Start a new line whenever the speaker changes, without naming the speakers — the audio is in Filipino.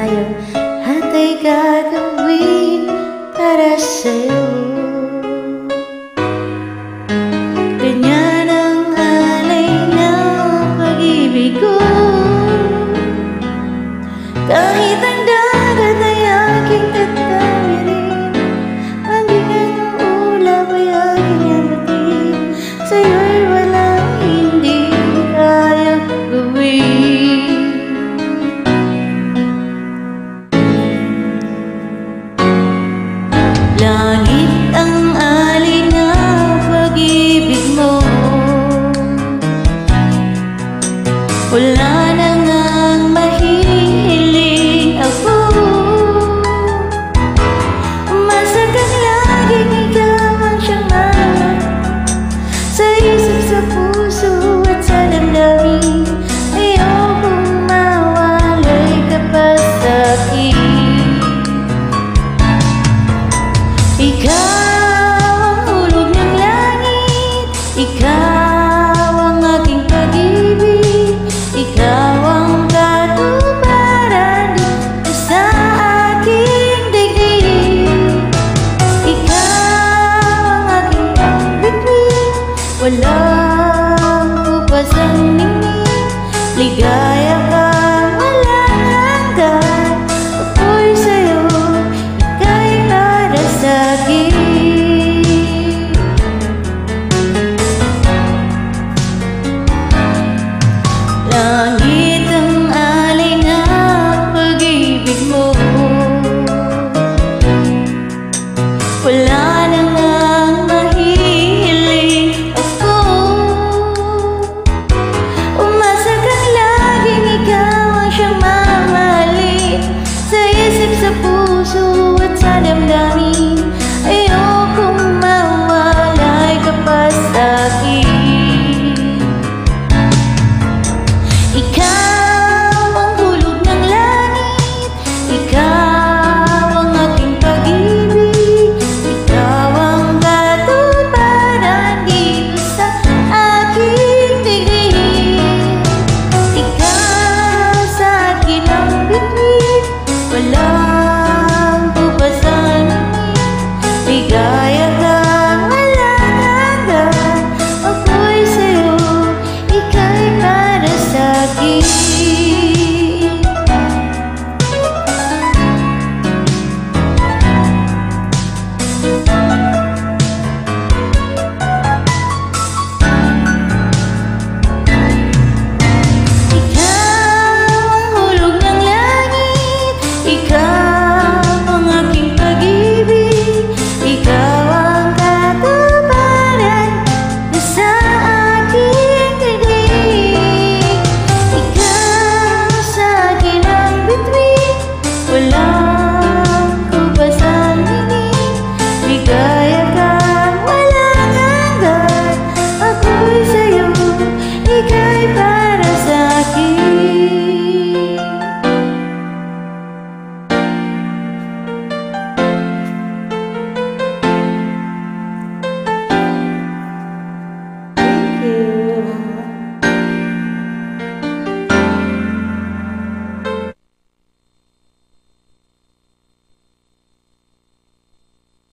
tayo at ay gagawin para sa'yo. Ganyan ang alay ng pag-ibig ko, kahit ang dagat ay aking tatawirin, maging ang ulap ay aking yamatin, sa'yo'y walang hindi kayang gawin. Langit ang alay ng pag-ibig mo, wala na ngang mahihiling ako. Masagang laging ikaw ang siyang mahal sa isip, sa puso at sa damdamin. Ayokong mawalay ka pa sa'kin. Ikaw ang hulog ng langit, ikaw ang aking pag-ibig, ikaw ang katuparan dito sa aking daigdig. Ikaw ang aking pagbibig, walang kupas ang ningning, ligaw